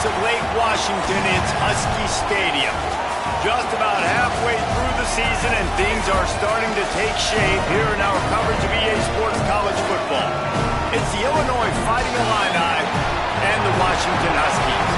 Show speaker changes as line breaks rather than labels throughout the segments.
campus of Lake Washington, it's Husky Stadium. Just about halfway through the season, and things are starting to take shape here in our coverage of EA Sports College football. It's the Illinois Fighting Illini and the Washington Huskies.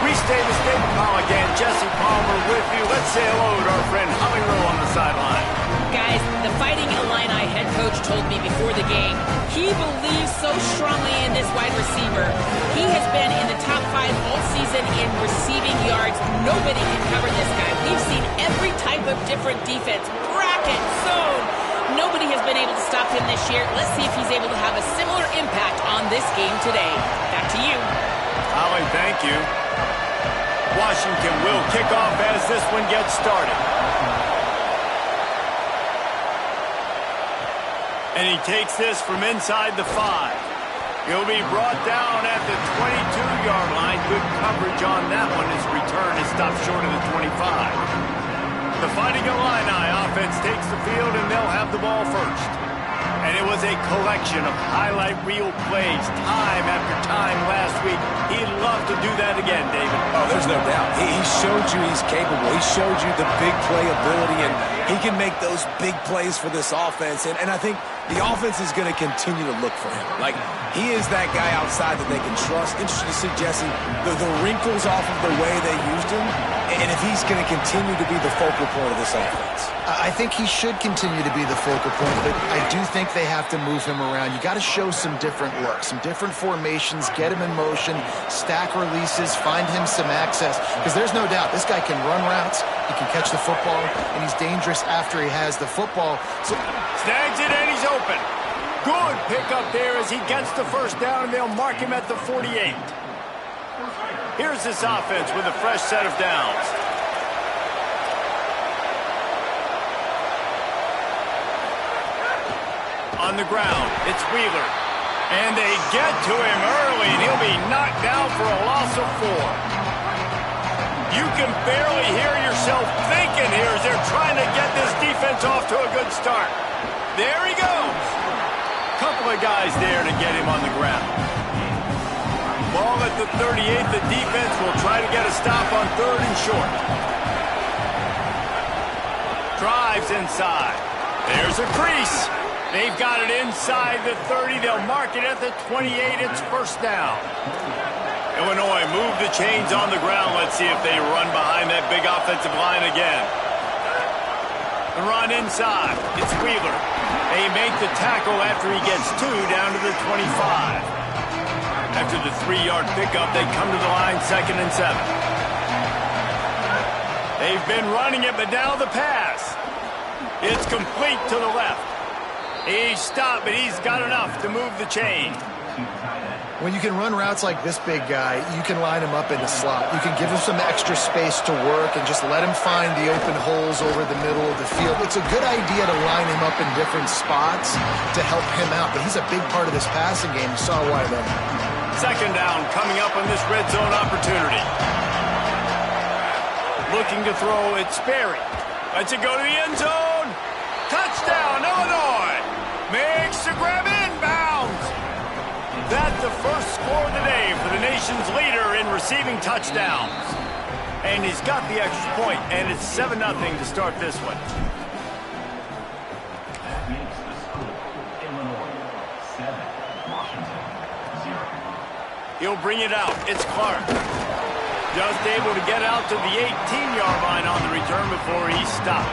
Reese Davis, David Pollack, and Jesse Palmer with you. Let's say hello to our friend Holly Rowe on the sideline.
Guys, the Fighting Illini head coach told me before the game he believes so strongly in this wide receiver. He has been in the top 5 all season in receiving yards. Nobody can cover this guy. We've seen every type of different defense, bracket, zone. Nobody has been able to stop him this year. Let's see if he's able to have a similar impact on this game today. Back to you.
Holly, thank you. Washington will kick off as this one gets started. And he takes this from inside the 5. He'll be brought down at the 22-yard line. Good coverage on that one. His return is stopped short of the 25. The Fighting Illini offense takes the field, and they'll have the ball first. And it was a collection of highlight reel plays time after time last week. He'd love to do that again, David.
Oh, there's no doubt. He showed you he's capable. He showed you the big play ability, and he can make those big plays for this offense. And I think the offense is going to continue to look for him. Like, he is that guy outside that they can trust. Interesting to see, Jesse, the wrinkles off of the way they used him, and if he's going to continue to be the focal point of this offense.
I think he should continue to be the focal point, but I do think they have to move him around. You got to show some different looks, some different formations, get him in motion, stack releases, find him some access, because there's no doubt this guy can run routes, he can catch the football, and he's dangerous after he has the football. So
snags it, and he's open. Good pickup there as he gets the first down, and they'll mark him at the 48. Here's this offense with a fresh set of downs. On the ground, it's Wheeler. And they get to him early, and he'll be knocked down for a loss of 4. You can barely hear yourself thinking here as they're trying to get this defense off to a good start. There he goes. Couple of guys there to get him on the ground. Ball at the 38. The defense will try to get a stop on 3rd and short. Drives inside. There's a crease. They've got it inside the 30. They'll mark it at the 28. It's first down. Illinois move the chains on the ground. Let's see if they run behind that big offensive line again. The run inside. It's Wheeler. They make the tackle after he gets 2 down to the 25. After the 3-yard pickup, they come to the line 2nd and 7. They've been running it, but now the pass. It's complete to the left. He's stopped, but he's got enough to move the chain.
when you can run routes like this big guy, you can line him up in the slot. You can give him some extra space to work and just let him find the open holes over the middle of the field. It's a good idea to line him up in different spots to help him out, but he's a big part of this passing game. You saw why then.
Second down coming up on this red zone opportunity. Looking to throw, it's Sperry. Lets it go to the end zone. Touchdown, Illinois. Makes the grab inbounds. That's the first score of the day for the nation's leader in receiving touchdowns. And he's got the extra point, and it's 7-0 to start this one. He'll bring it out. It's Clark. Just able to get out to the 18-yard line on the return before he's stopped.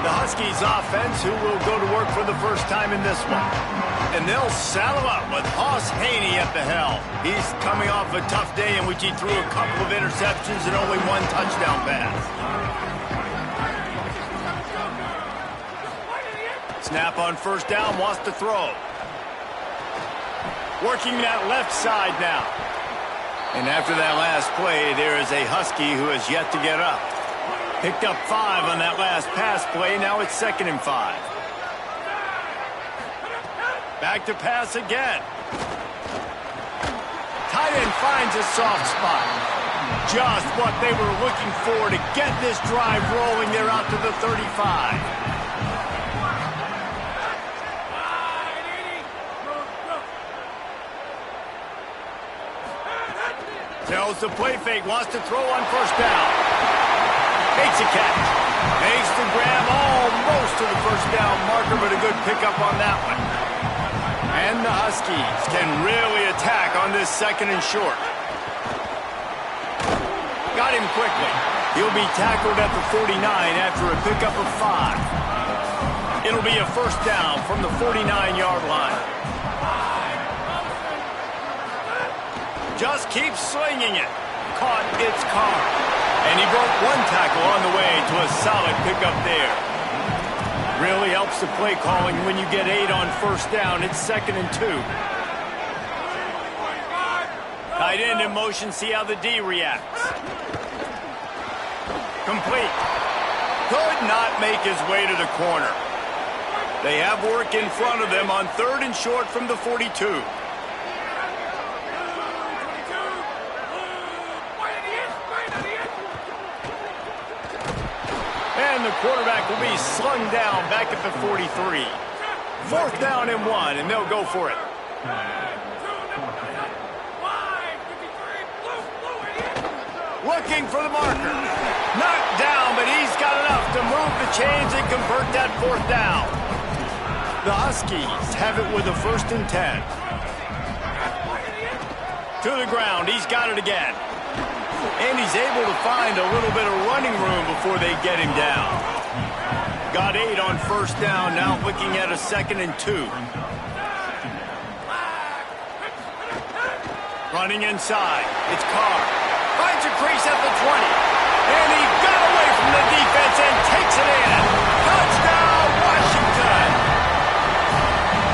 The Huskies offense, who will go to work for the first time in this one. And they'll saddle up with Hoss Haney at the helm. He's coming off a tough day in which he threw a couple of interceptions and only one touchdown pass. Snap on first down, wants to throw. Working that left side now. And after that last play, there is a Husky who has yet to get up. Picked up 5 on that last pass play. Now it's 2nd and 5. Back to pass again. Tight end finds a soft spot. Just what they were looking for to get this drive rolling. They're out to the 35. Tells the play fake, wants to throw on first down. Makes a catch. Makes the grab almost to the first down marker, but a good pickup on that one. And the Huskies can really attack on this second and short. Got him quickly. He'll be tackled at the 49 after a pickup of 5. It'll be a first down from the 49-yard line. Just keeps slinging it. Caught its Carr. And he broke one tackle on the way to a solid pickup there. Really helps the play calling when you get 8 on first down. It's 2nd and 2. Tight end in motion, see how the D reacts. Complete. Could not make his way to the corner. They have work in front of them on 3rd and short from the 42. And the quarterback will be slung down back at the 43. 4th down and 1, and they'll go for it. Looking for the marker. Knocked down, but he's got enough to move the chains and convert that 4th down. The Huskies have it with a 1st and 10. To the ground, he's got it again. And he's able to find a little bit of running room before they get him down. Got 8 on first down, now looking at a 2nd and 2. Running inside, it's Carr. Finds a crease at the 20. And he got away from the defense and takes it in. Touchdown, Washington!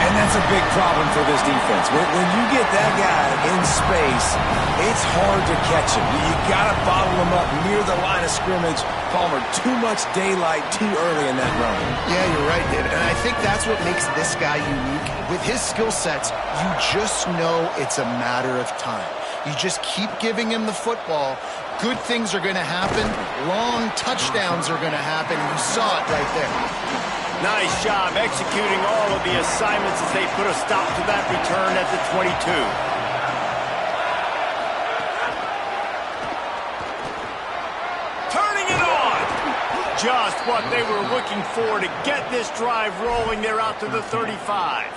And that's a big problem for this defense. When you get that guy in space, it's hard to catch him. You got to bottle him up near the line of scrimmage. Palmer, too much daylight too early in that run.
Yeah, you're right, David. And I think that's what makes this guy unique. With his skill sets, you just know it's a matter of time. You just keep giving him the football. Good things are going to happen. Long touchdowns are going to happen. You saw it right there.
Nice job executing all of the assignments as they put a stop to that return at the 22. Turning it on! Just what they were looking for to get this drive rolling. They're out to the 35.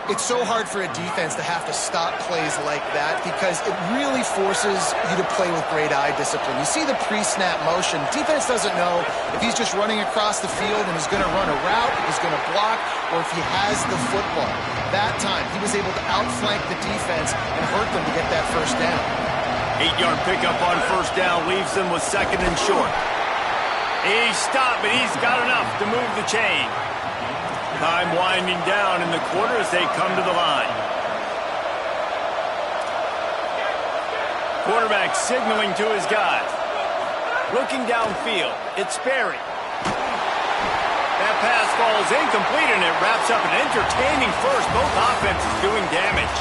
It's so hard for a defense to have to stop plays like that because it really forces you to play with great eye discipline. You see the pre-snap motion. Defense doesn't know if he's just running across the field and he's going to run a route, if he's going to block, or if he has the football. That time, he was able to outflank the defense and hurt them to get that first down.
8-yard pickup on first down leaves them with 2nd and short. He's stopped, but he's got enough to move the chain. Time winding down in the quarter as they come to the line. Quarterback signaling to his guys. Looking downfield, it's Sperry. That pass falls incomplete and it wraps up an entertaining first. Both offenses doing damage.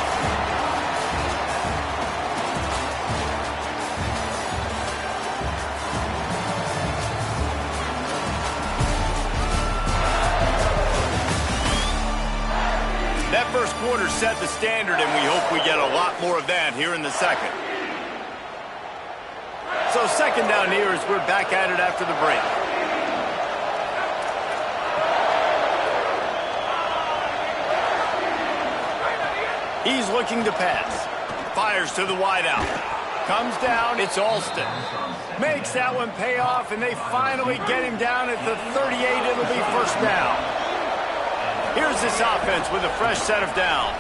That first quarter set the standard, and we hope we get a lot more of that here in the second. So 2nd down here as we're back at it after the break. He's looking to pass. Fires to the wideout. Comes down, it's Alston. Makes that one pay off, and they finally get him down at the 38. It'll be first down. Here's this offense with a fresh set of downs.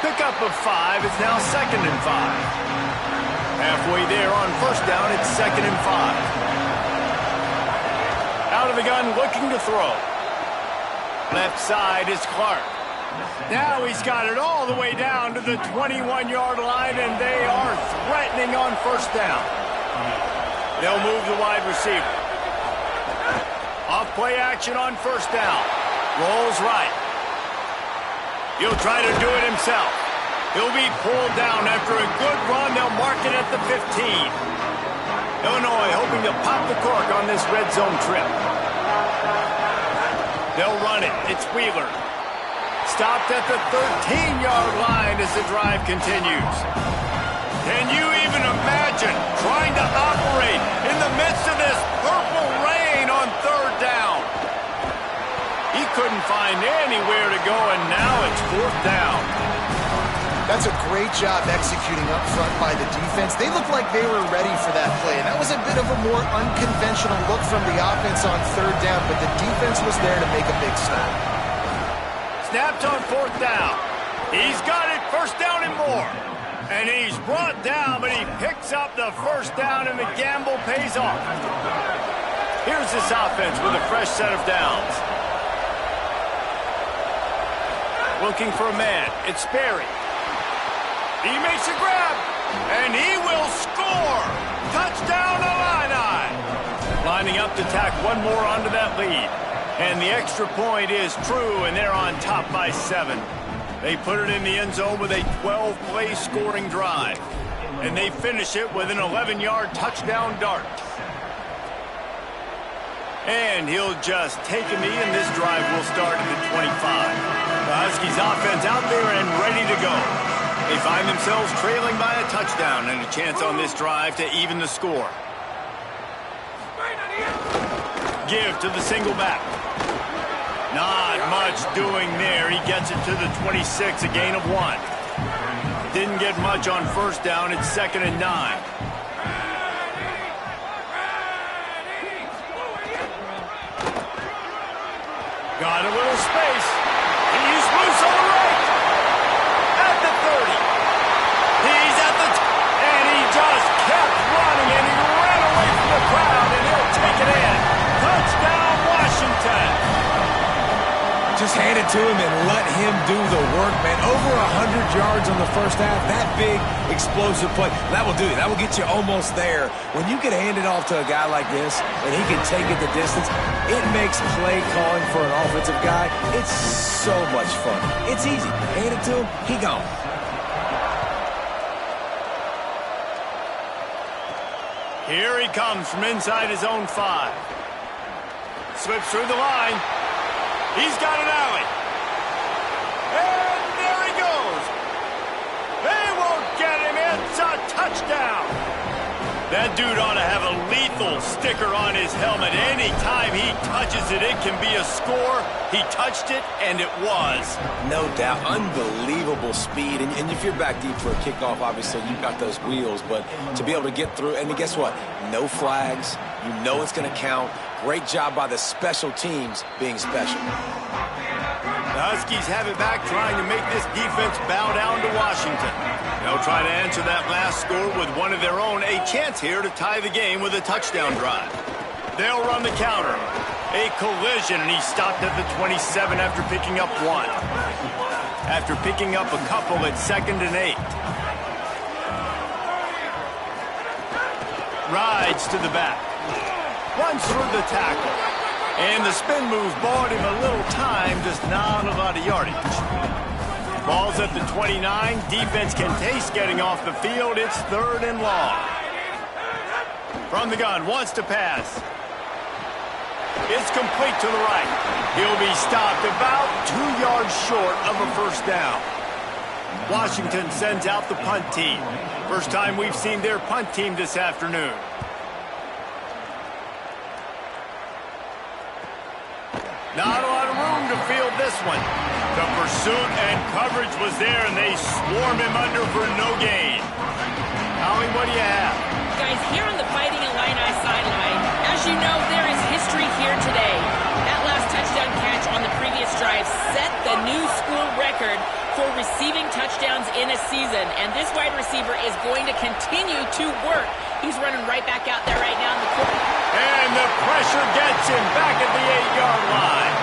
Pickup of 5 is now 2nd and 5. Halfway there on first down, it's 2nd and 5. Out of the gun, looking to throw. Left side is Clark. Now he's got it all the way down to the 21-yard line, and they are threatening on first down. They'll move the wide receiver. Off play action on first down. Rolls right. He'll try to do it himself. He'll be pulled down after a good run. They'll mark it at the 15. Illinois hoping to pop the cork on this red zone trip. They'll run it. It's Wheeler. Stopped at the 13-yard line as the drive continues. Can you even imagine trying to operate in the midst of this purple rain on third down? He couldn't find anywhere to go, and now it's fourth down.
That's a great job executing up front by the defense. They looked like they were ready for that play, and that was a bit of a more unconventional look from the offense on third down, but the defense was there to make a big stop.
Snapped on fourth down. He's got it, first down and more. And he's brought down, but he picks up the first down, and the gamble pays off. Here's this offense with a fresh set of downs. Looking for a man. It's Sperry. He makes a grab, and he will score. Touchdown, Illini. Lining up to tack one more onto that lead. And the extra point is true, and they're on top by 7. They put it in the end zone with a 12-play scoring drive. And they finish it with an 11-yard touchdown dart. And he'll just take a knee, and this drive will start at the 25. The Huskies offense out there and ready to go. They find themselves trailing by a touchdown and a chance on this drive to even the score. Give to the single back. Not much doing there. He gets it to the 26, a gain of 1. Didn't get much on first down. It's 2nd and 9. Got a little space. He's loose on the right. At the 30. He's at the and he just kept running, and he ran away from the crowd, and he'll take it in. Touchdown, Washington.
Just hand it to him and let him do the work, man. Over 100 yards on the first half. That big, explosive play. That will do it. That will get you almost there. When you can hand it off to a guy like this and he can take it the distance, it makes play calling for an offensive guy, it's so much fun. It's easy. Hand it to him, he gone.
Here he comes from inside his own 5. Slips through the line. He's got an alley. And there he goes. They won't get him. It's a touchdown. That dude ought to have a lethal sticker on his helmet. Anytime he touches it, it can be a score. He touched it, and it was.
No doubt. Unbelievable speed. And if you're back deep for a kickoff, obviously, you've got those wheels. But to be able to get through, and guess what? No flags. You know it's going to count. Great job by the special teams being special.
The Huskies have it back, trying to make this defense bow down to Washington. They'll try to answer that last score with one of their own. A chance here to tie the game with a touchdown drive. They'll run the counter. A collision, and he stopped at the 27 after picking up 1. After picking up a couple at 2nd and 8. Rides to the back. Runs through the tackle. And the spin move bought him a little time, just not a lot of yardage. Ball's at the 29. Defense can taste getting off the field. It's 3rd and long. From the gun, wants to pass. It's complete to the right. He'll be stopped about 2 yards short of a first down. Washington sends out the punt team. First time we've seen their punt team this afternoon. Not a lot of room to field this one. The pursuit and coverage was there, and they swarm him under for no gain. Howie, what do you have?
Guys, here on the Fighting Illini sideline, as you know, there is history here today. That last touchdown catch on the previous drive set the new school record for receiving touchdowns in a season, and this wide receiver is going to continue to work. He's running right back out there right now in the court.
And the pressure gets him back at the 8-yard line.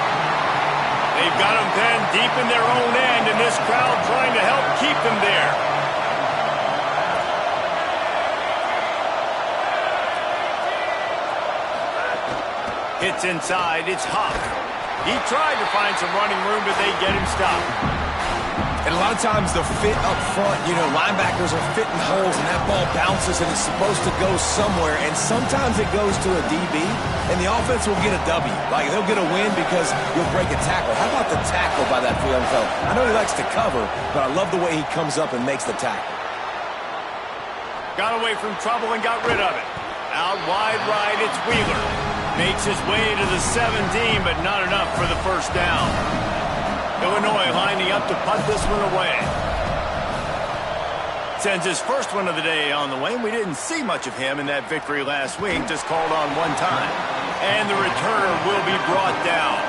They've got him pinned deep in their own end, and this crowd trying to help keep them there. Hits inside, it's Huff. He tried to find some running room, but they get him stopped.
And a lot of times the fit up front, you know, linebackers are fitting holes, and that ball bounces, and it's supposed to go somewhere. And sometimes it goes to a DB, and the offense will get a W. Like, they'll get a win because you'll break a tackle. How about the tackle by that young fella? I know he likes to cover, but I love the way he comes up and makes the tackle.
Got away from trouble and got rid of it. Out wide right, it's Wheeler. Makes his way to the 17, but not enough for the first down. Illinois lining up to punt this one away. Sends his first one of the day on the way. We didn't see much of him in that victory last week, just called on one time. And the returner will be brought down.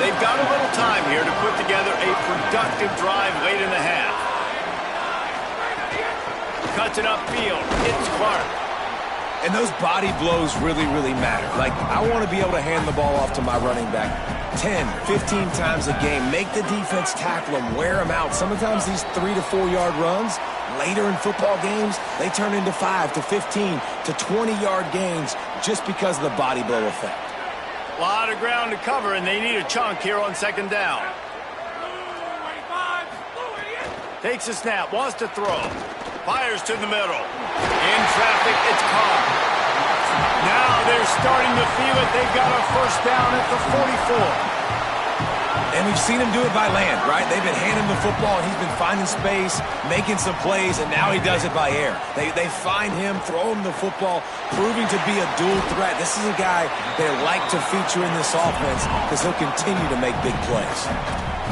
They've got a little time here to put together a productive drive late in the half. Cuts it upfield. It's Clark.
And those body blows really, really matter. Like, I want to be able to hand the ball off to my running back 10, 15 times a game. Make the defense tackle them, wear them out. Sometimes these 3 to 4 yard runs, later in football games, they turn into 5 to 15 to 20 yard gains just because of the body blow effect.
A lot of ground to cover, and they need a chunk here on second down. Takes a snap, wants to throw. Fires to the middle. In traffic, it's Carr. Now they're starting to feel it. They've got a first down at the 44.
And we've seen him do it by land, right? They've been handing him the football, and he's been finding space, making some plays, and now he does it by air. They find him, throw him the football, proving to be a dual threat. This is a guy they like to feature in this offense because he'll continue to make big plays.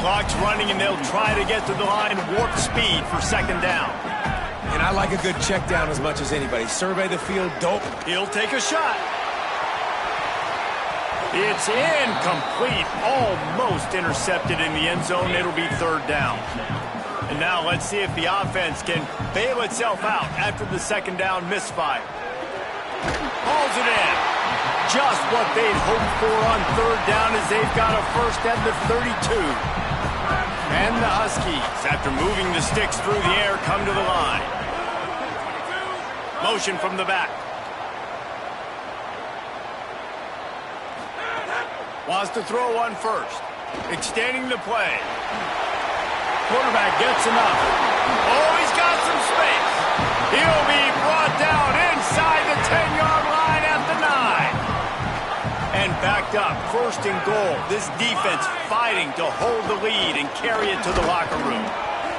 Clock's running, and they'll try to get to the line warp speed for second down.
And I like a good check down as much as anybody. Survey the field, dope.
He'll take a shot. It's incomplete, almost intercepted in the end zone. It'll be third down. And now let's see if the offense can bail itself out after the second down misfire. Hauls it in. Just what they'd hoped for on third down as they've got a first at the 32. And the Huskies, after moving the sticks through the air, come to the line. Motion from the back. Wants to throw one first. Extending the play. Quarterback gets enough. Oh, he's got some space. He'll be brought down inside the 10-yard line at the 9. And backed up, first and goal. This defense fighting to hold the lead and carry it to the locker room.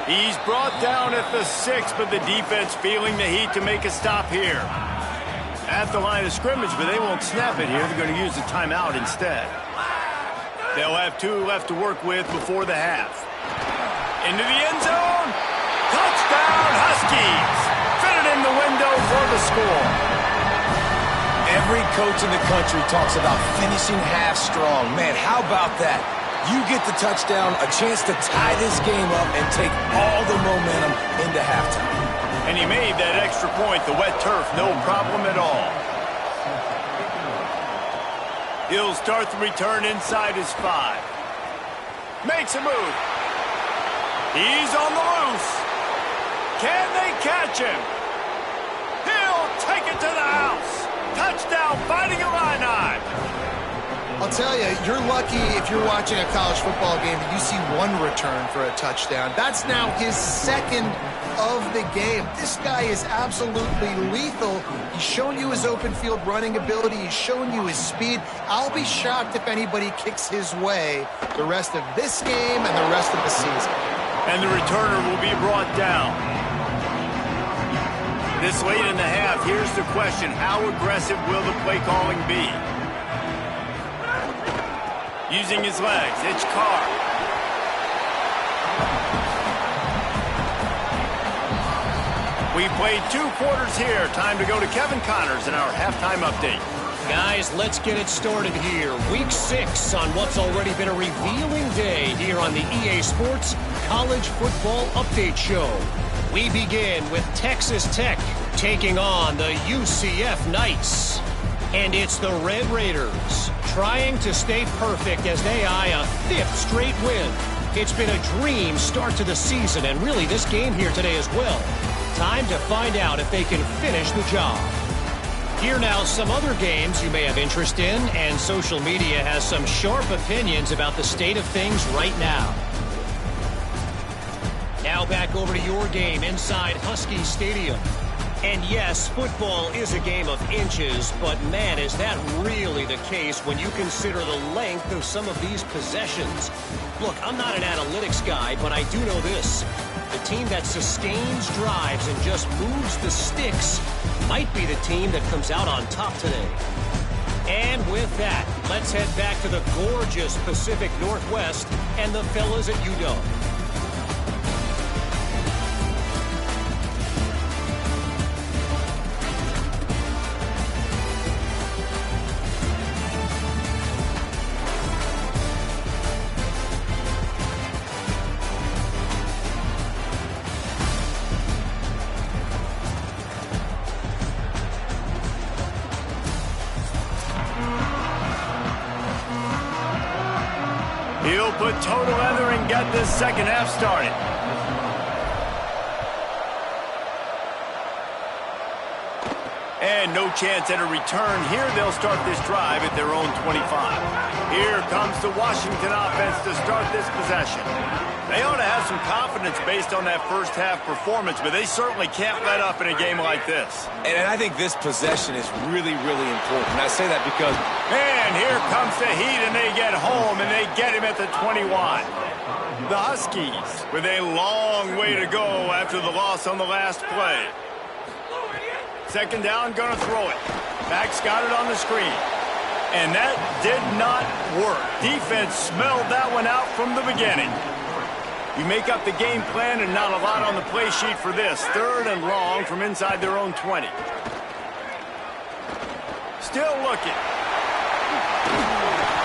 He's brought down at the 6, but the defense feeling the heat to make a stop here. At the line of scrimmage, but they won't snap it here. They're going to use the timeout instead. They'll have 2 left to work with before the half. Into the end zone. Touchdown, Huskies. Fitted in the window for the score.
Every coach in the country talks about finishing half strong. Man, how about that? You get the touchdown, a chance to tie this game up and take all the momentum into halftime.
And he made that extra point, the wet turf, no problem at all. He'll start the return inside his 5. Makes a move. He's on the loose. Can they catch him? He'll take it to the house. Touchdown, Fighting Illini.
I'll tell you, you're lucky if you're watching a college football game that you see one return for a touchdown. That's now his second of the game. This guy is absolutely lethal. He's shown you his open field running ability. He's shown you his speed. I'll be shocked if anybody kicks his way the rest of this game and the rest of the season.
And the returner will be brought down. This late in the half, here's the question. How aggressive will the play calling be? Using his legs, it's Carr. We played 2 quarters here. Time to go to Kevin Connors in our halftime update.
Guys, let's get it started here. Week 6 on what's already been a revealing day here on the EA Sports College Football Update Show. We begin with Texas Tech taking on the UCF Knights. And it's the Red Raiders trying to stay perfect as they eye a 5th straight win. It's been a dream start to the season, and really this game here today as well. Time to find out if they can finish the job. Here now some other games you may have interest in, and social media has some sharp opinions about the state of things right now. Now back over to your game inside Husky Stadium. And yes, football is a game of inches, but man, is that really the case when you consider the length of some of these possessions. Look, I'm not an analytics guy, but I do know this. The team that sustains drives and just moves the sticks might be the team that comes out on top today. And with that, let's head back to the gorgeous Pacific Northwest and the fellas at UW.
He'll put total leather and get this second half started. And no chance at a return here. They'll start this drive at their own 25. Here comes the Washington offense to start this possession. They ought to have some confidence based on that first half performance, but they certainly can't let up in a game like this.
And I think this possession is really, really important. And I say that because...
And here comes the Heat, and they get home, and they get him at the 21. The Huskies with a long way to go after the loss on the last play. Second down, gonna throw it. Max got it on the screen. And that did not work. Defense smelled that one out from the beginning. You make up the game plan and not a lot on the play sheet for this. Third and long from inside their own 20. Still looking.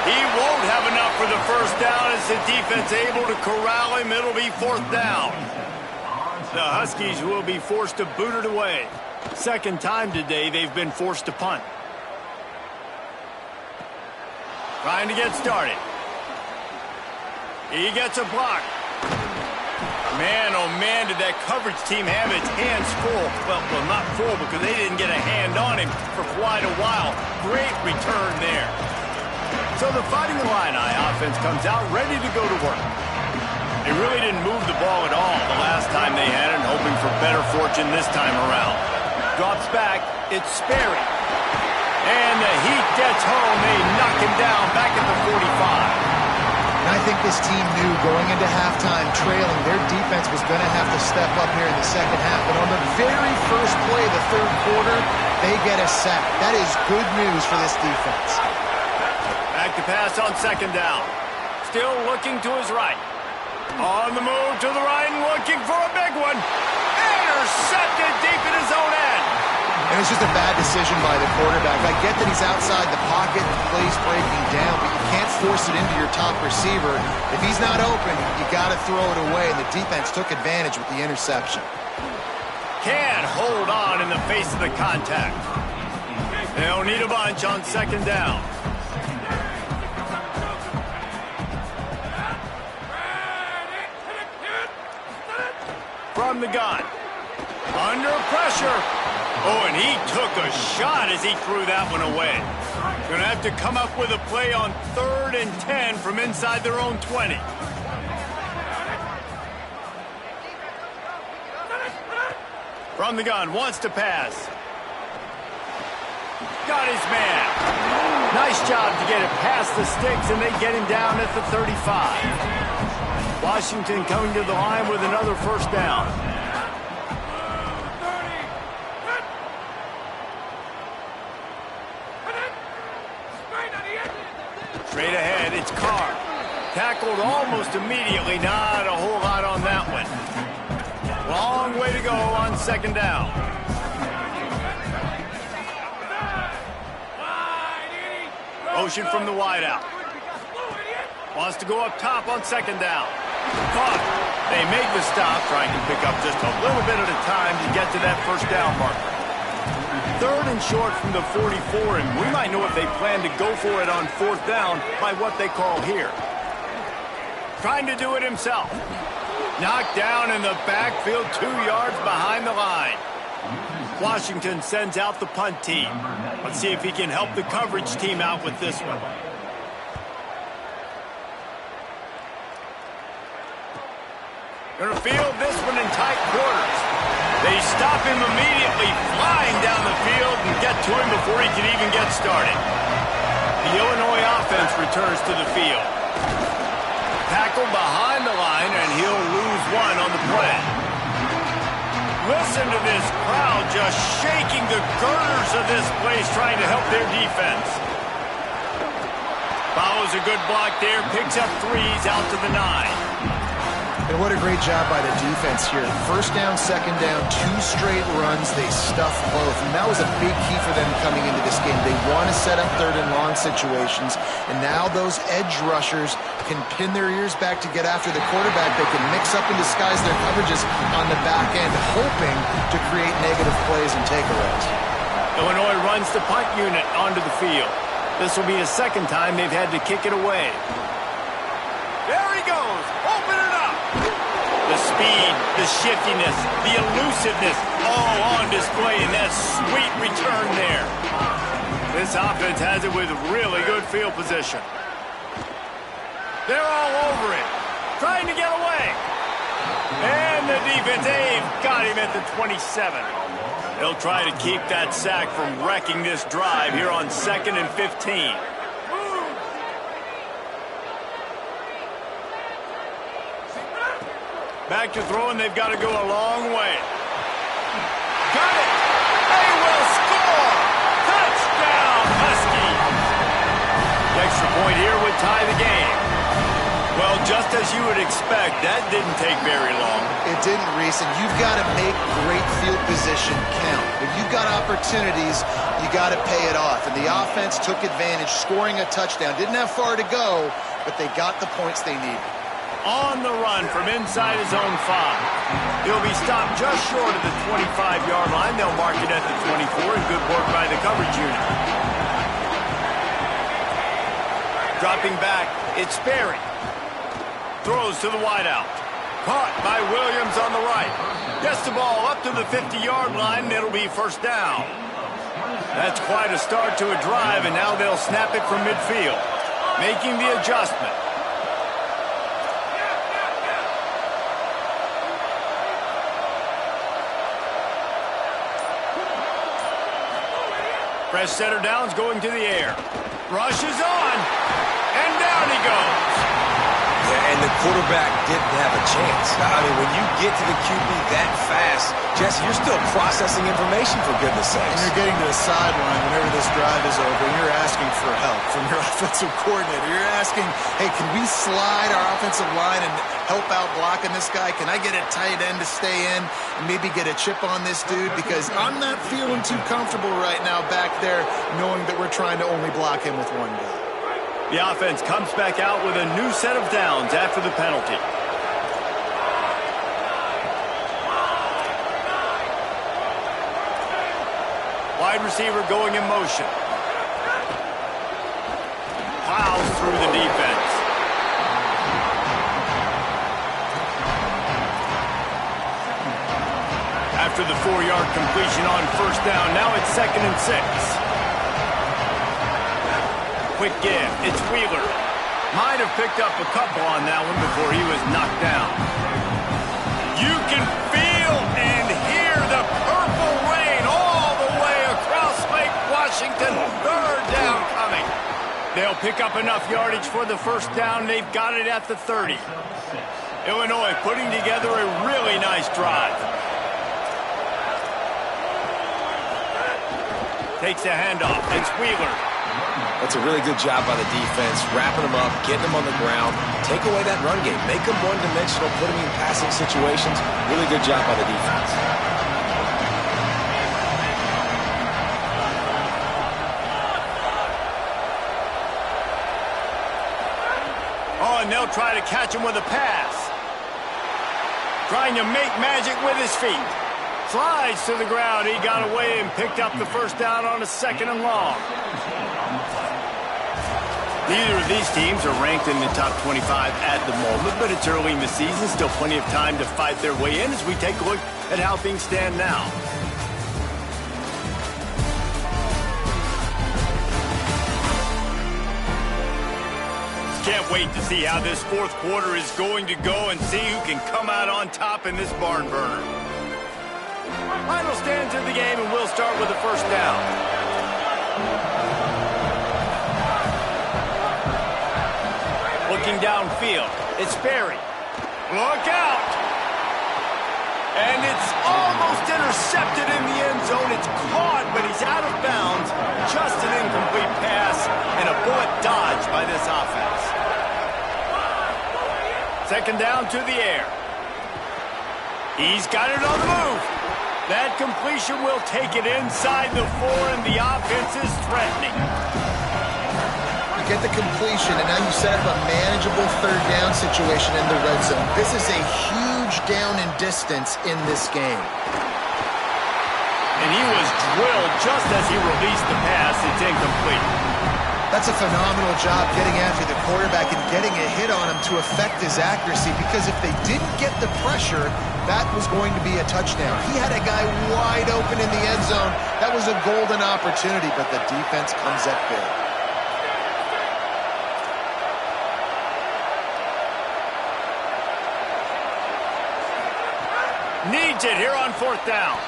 He won't have enough for the first down as the defense able to corral him. It'll be fourth down. The Huskies will be forced to boot it away. Second time today they've been forced to punt. Trying to get started. He gets a block. Man, oh man, did that coverage team have its hands full. Well, not full because they didn't get a hand on him for quite a while. Great return there. So the Fighting Illini offense comes out ready to go to work. They really didn't move the ball at all the last time they had it, hoping for better fortune this time around. Drops back, it's Sperry. And the Heat gets home. They knock him down back at the 45.
And I think this team knew going into halftime trailing, their defense was going to have to step up here in the second half. But on the very first play of the third quarter, they get a sack. That is good news for this defense.
Back to pass on second down. Still looking to his right. On the move to the right and looking for a big one. Intercepted deep in his own end.
And it's just a bad decision by the quarterback. I get that he's outside the pocket, the play's breaking down, but you can't force it into your top receiver. If he's not open, you got to throw it away, and the defense took advantage with the interception.
Can't hold on in the face of the contact. They'll need a bunch on second down. From the gun. Under pressure. Oh, and he took a shot as he threw that one away. Gonna have to come up with a play on 3rd and 10 from inside their own 20. From the gun, wants to pass. Got his man. Nice job to get it past the sticks, and they get him down at the 35. Washington coming to the line with another first down. Straight ahead, it's Carr. Tackled almost immediately. Not a whole lot on that one. Long way to go on second down. Motion from the wideout. Wants to go up top on second down. Caught. They make the stop, trying to pick up just a little bit at a time to get to that first down marker. 3rd and short from the 44, and we might know if they plan to go for it on 4th down by what they call here. Trying to do it himself. Knocked down in the backfield, 2 yards behind the line. Washington sends out the punt team. Let's see if he can help the coverage team out with this one. Gonna field this one in tight quarters. They stop him immediately, flying down the field and get to him before he can even get started. The Illinois offense returns to the field. Tackle behind the line, and he'll lose one on the play. Listen to this crowd just shaking the girders of this place, trying to help their defense. Follows a good block there, picks up threes out to the 9.
And what a great job by the defense here. First down, second down, 2 straight runs. They stuffed both. And that was a big key for them coming into this game. They want to set up third and long situations. And now those edge rushers can pin their ears back to get after the quarterback. They can mix up and disguise their coverages on the back end, hoping to create negative plays and takeaways.
Illinois runs the punt unit onto the field. This will be the second time they've had to kick it away. There he goes. Open it up. The speed, the shiftiness, the elusiveness, all on display in that sweet return there. This offense has it with really good field position. They're all over it, trying to get away. And the defense, they've got him at the 27. They'll try to keep that sack from wrecking this drive here on 2nd and 15. Back to throwing, they've got to go a long way. Got it! They will score! Touchdown, Huskies! The extra point here would tie the game. Well, just as you would expect, that didn't take very long.
It didn't, Reese, and you've got to make great field position count. When you've got opportunities, you got to pay it off. And the offense took advantage, scoring a touchdown. Didn't have far to go, but they got the points they needed.
On the run from inside his own 5. He'll be stopped just short of the 25-yard line. They'll mark it at the 24, and good work by the coverage unit. Dropping back, it's Sperry. Throws to the wideout. Caught by Williams on the right. Gets the ball up to the 50-yard line, and it'll be first down. That's quite a start to a drive, and now they'll snap it from midfield, making the adjustment. Fresh setter down's going to the air. Rush is on, and down he goes.
Yeah, and the quarterback didn't have a chance. I mean, when you get to the QB that fast, Jesse, you're still processing information, for goodness sakes.
And you're getting to the sideline whenever this drive is over, and you're asking for help from your offensive coordinator. You're asking, hey, can we slide our offensive line and help out blocking this guy? Can I get a tight end to stay in and maybe get a chip on this dude? Because I'm not feeling too comfortable right now back there knowing that we're trying to only block him with one guy.
The offense comes back out with a new set of downs after the penalty. Wide receiver going in motion. Plows through the defense. After the 4-yard completion on first down, now it's 2nd and 6. Quick give. It's Wheeler. Might have picked up a couple on that one before he was knocked down. You can feel and hear the purple rain all the way across Lake Washington. 3rd down coming. They'll pick up enough yardage for the first down. They've got it at the 30. Illinois putting together a really nice drive. Takes a handoff. It's Wheeler.
That's a really good job by the defense, wrapping them up, getting them on the ground, take away that run game, make them one-dimensional, put them in passing situations. Really good job by the defense.
Oh, and they'll try to catch him with a pass. Trying to make magic with his feet. Slides to the ground. He got away and picked up the first down on a 2nd and long. Neither of these teams are ranked in the top 25 at the moment, but it's early in the season. Still plenty of time to fight their way in as we take a look at how things stand now. Can't wait to see how this 4th quarter is going to go and see who can come out on top in this barn burner. Final stands of the game, and we'll start with the first down. Looking downfield, it's Berry. Look out! And it's almost intercepted in the end zone. It's caught, but he's out of bounds. Just an incomplete pass and a bullet dodged by this offense. Second down to the air. He's got it on the move. That completion will take it inside the 4, and the offense is threatening.
Get the completion, and now you set up a manageable third down situation in the red zone. This is a huge down in distance in this game.
And he was drilled just as he released the pass. It's incomplete.
That's a phenomenal job getting after the quarterback and getting a hit on him to affect his accuracy, because if they didn't get the pressure, that was going to be a touchdown. He had a guy wide open in the end zone. That was a golden opportunity, but the defense comes up big.
Needs it here on fourth down.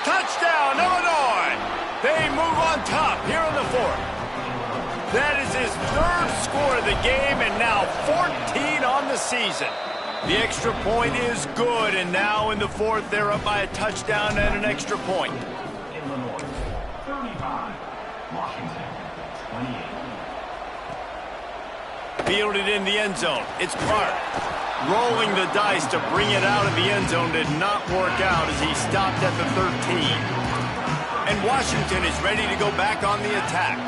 Touchdown, Illinois! They move on top here in the 4th. That is his 3rd score of the game, and now 14 on the season. The extra point is good, and now in the 4th, they're up by a touchdown and an extra point.
Illinois, 35. Washington, 28.
Fielded in the end zone. It's Clark. Rolling the dice to bring it out of the end zone did not work out as he stopped at the 13. And Washington is ready to go back on the attack.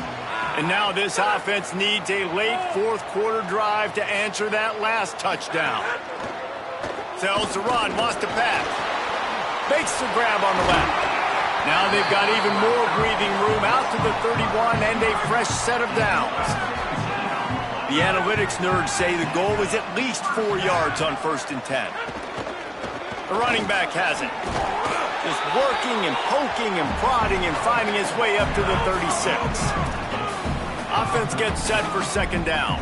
And now this offense needs a late 4th quarter drive to answer that last touchdown. Sells the run, wants to pass. Makes the grab on the left. Now they've got even more breathing room out to the 31 and a fresh set of downs. The analytics nerds say the goal is at least 4 yards on 1st and 10. The running back has it. Just working and poking and prodding and finding his way up to the 36. Offense gets set for 2nd down.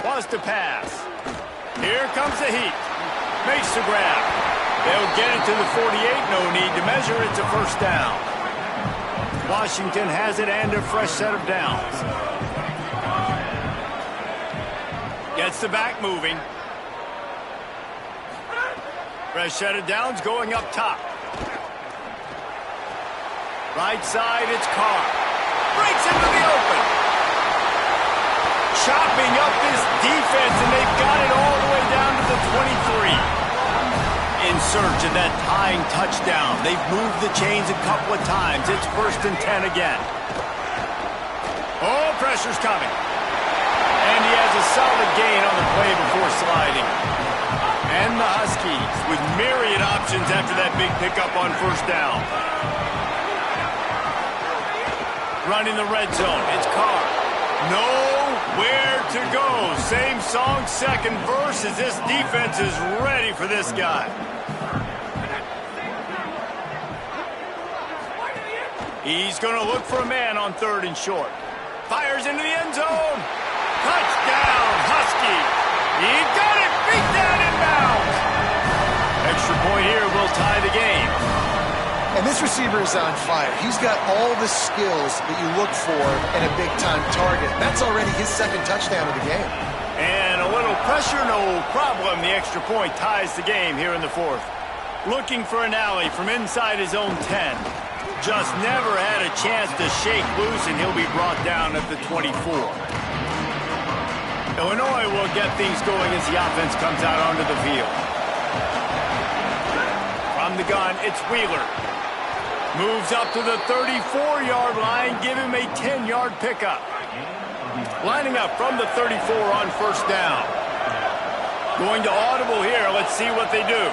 Wants to pass. Here comes the heat. Makes the grab. They'll get it to the 48. No need to measure. It's a 1st down. Washington has it and a fresh set of downs. Gets the back moving. Fresh set of downs going up top. Right side, it's Carr. Breaks into the open. Chopping up this defense, and they've got it all the way down to the 23. In search of that tying touchdown. They've moved the chains a couple of times. It's 1st and 10 again. Oh, pressure's coming. And he has a solid gain on the play before sliding. And the Huskies with myriad options after that big pickup on 1st down. Running the red zone. It's Carr. Nowhere to go. Same song, 2nd verse, as this defense is ready for this guy. He's going to look for a man on 3rd and short. Fires into the end zone. Touchdown, Husky. He got it. Beat down inbounds. Extra point here will tie the game.
And this receiver is on fire. He's got all the skills that you look for in a big-time target. That's already his 2nd touchdown of the game.
And a little pressure, no problem. The extra point ties the game here in the 4th. Looking for an alley from inside his own 10. Just never had a chance to shake loose, and he'll be brought down at the 24. Illinois will get things going as the offense comes out onto the field. From the gun, it's Wheeler. Moves up to the 34-yard line. Give him a 10-yard pickup. Lining up from the 34 on 1st down. Going to audible here. Let's see what they do.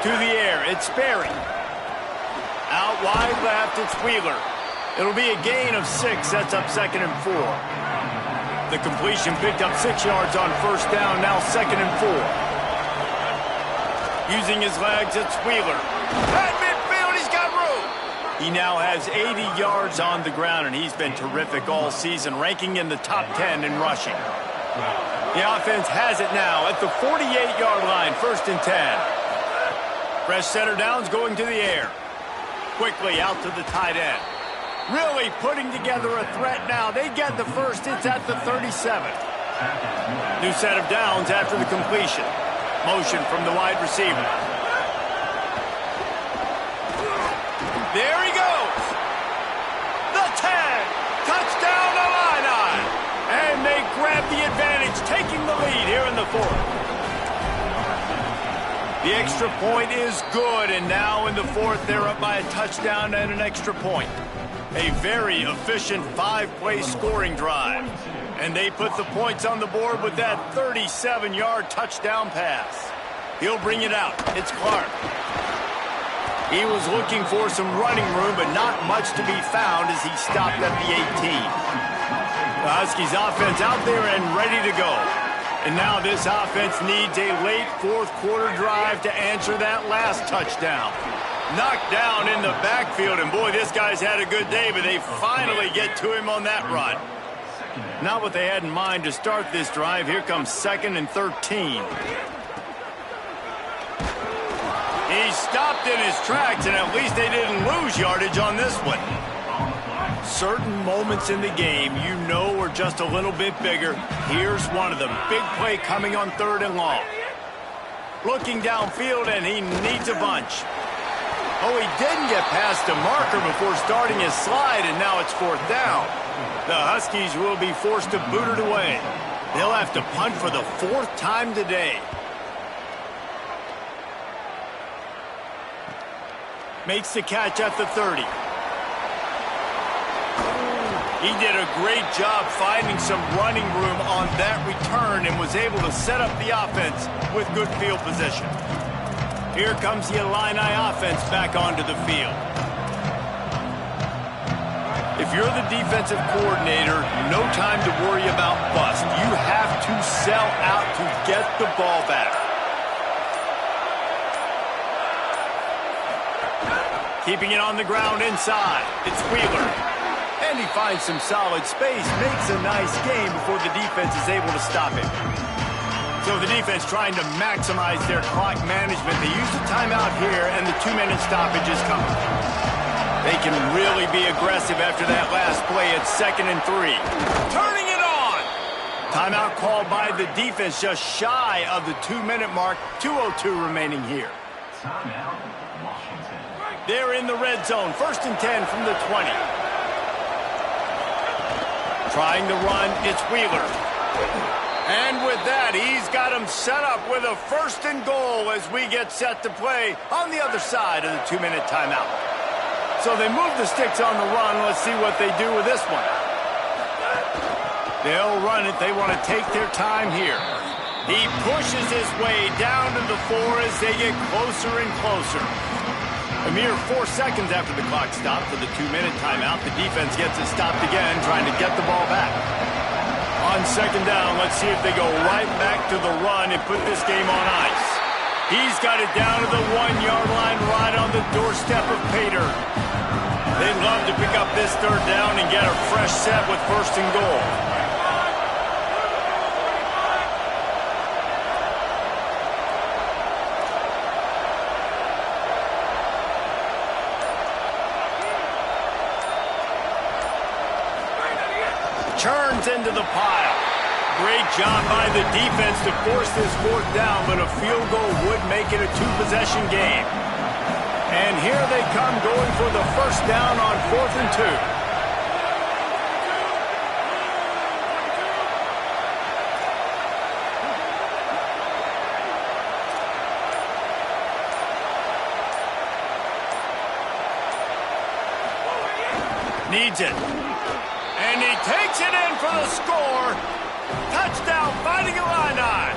To the air, it's Berry. Out wide left, it's Wheeler. It'll be a gain of 6. That's up 2nd and 4. The completion picked up 6 yards on 1st down. Now 2nd and 4. Using his legs, it's Wheeler. At midfield, he's got room. He now has 80 yards on the ground, and he's been terrific all season, ranking in the top 10 in rushing. The offense has it now at the 48-yard line, 1st and 10. Fresh center downs going to the air. Quickly out to the tight end. Really putting together a threat now. They get the first. It's at the 37. New set of downs after the completion. Motion from the wide receiver. There he goes. The 10. Touchdown Illini. And they grab the advantage, taking the lead here in the 4th. The extra point is good, and now in the 4th, they're up by a touchdown and an extra point. A very efficient 5-play scoring drive. And they put the points on the board with that 37-yard touchdown pass. He'll bring it out. It's Clark. He was looking for some running room, but not much to be found as he stopped at the 18. The Huskies offense out there and ready to go. And now this offense needs a late 4th quarter drive to answer that last touchdown. Knocked down in the backfield, and boy, this guy's had a good day, but they finally get to him on that run. Not what they had in mind to start this drive. Here comes 2nd and 13. He stopped in his tracks, and at least they didn't lose yardage on this one. Certain moments in the game you know are just a little bit bigger. Here's one of them. Big play coming on 3rd and long. Looking downfield, and he needs a bunch. Oh, he didn't get past the marker before starting his slide, and now it's 4th down. The Huskies will be forced to boot it away. They'll have to punt for the 4th time today. Makes the catch at the 30. He did a great job finding some running room on that return and was able to set up the offense with good field position. Here comes the Illini offense back onto the field. If you're the defensive coordinator, no time to worry about bust. You have to sell out to get the ball back. Keeping it on the ground inside. It's Wheeler. And he finds some solid space, makes a nice game before the defense is able to stop him. So the defense trying to maximize their clock management. They use the timeout here, and the 2-minute stoppage is coming. They can really be aggressive after that last play. It's 2nd and 3. Turning it on! Timeout called by the defense just shy of the 2-minute mark. 2:02 remaining here.
Timeout, Washington.
They're in the red zone. 1st and 10 from the 20. Trying to run, it's Wheeler. And with that, he's got him set up with a 1st and goal as we get set to play on the other side of the 2-minute timeout. So they move the sticks on the run. Let's see what they do with this one. They'll run it. They want to take their time here. He pushes his way down to the 4 as they get closer and closer. A mere 4 seconds after the clock stopped for the 2-minute timeout, the defense gets it stopped again, trying to get the ball back. On 2nd down, let's see if they go right back to the run and put this game on ice. He's got it down to the 1-yard line right on the doorstep of Pater. They'd love to pick up this 3rd down and get a fresh set with 1st and goal. Turns into the pile. Great job by the defense to force this 4th down, but a field goal would make it a 2-possession game. And here they come going for the 1st down on 4th and 2. Needs it. And he takes it in for the score. Touchdown, Fighting Illini.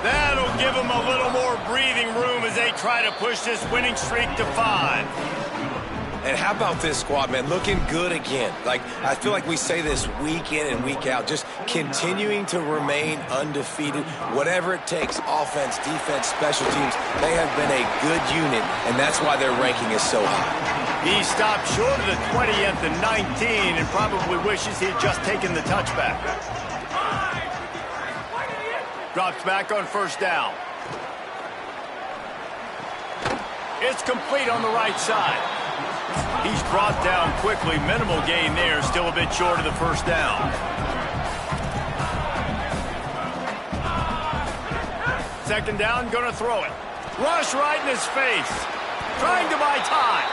That'll give them a little more breathing room as they try to push this winning streak to 5.
And how about this squad, man? Looking good again. Like, I feel like we say this week in and week out, just continuing to remain undefeated. Whatever it takes, offense, defense, special teams, they have been a good unit, and that's why their ranking is so high.
He stopped short of the 20 at the 19 and probably wishes he'd just taken the touchback. Drops back on first down. It's complete on the right side. He's brought down quickly. Minimal gain there. Still a bit short of the first down. Second down, going to throw it. Rush right in his face. Trying to buy time.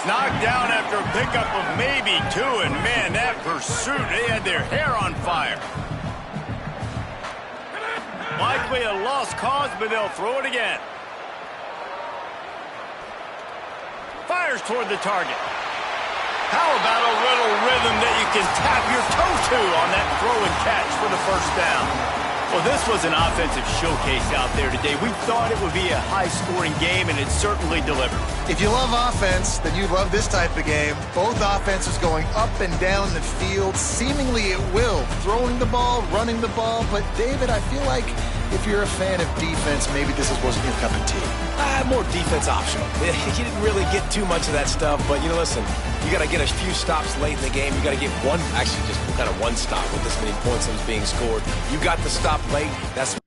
Knocked down after a pickup of maybe 2, and man, that pursuit, they had their hair on fire. Likely a lost cause, but they'll throw it again. Fires toward the target. How about a little rhythm that you can tap your toe to on that throw and catch for the first down? Well, this was an offensive showcase out there today. We thought it would be a high-scoring game, and it certainly delivered.
If you love offense, then you love this type of game. Both offenses going up and down the field, seemingly at will, throwing the ball, running the ball. But, David, I feel like if you're a fan of defense, maybe this wasn't your cup of tea.
More defense optional. He didn't really get too much of that stuff, but, listen, you got to get a few stops late in the game. You got to get one stop with this many points that was being scored. You got the stop late. That's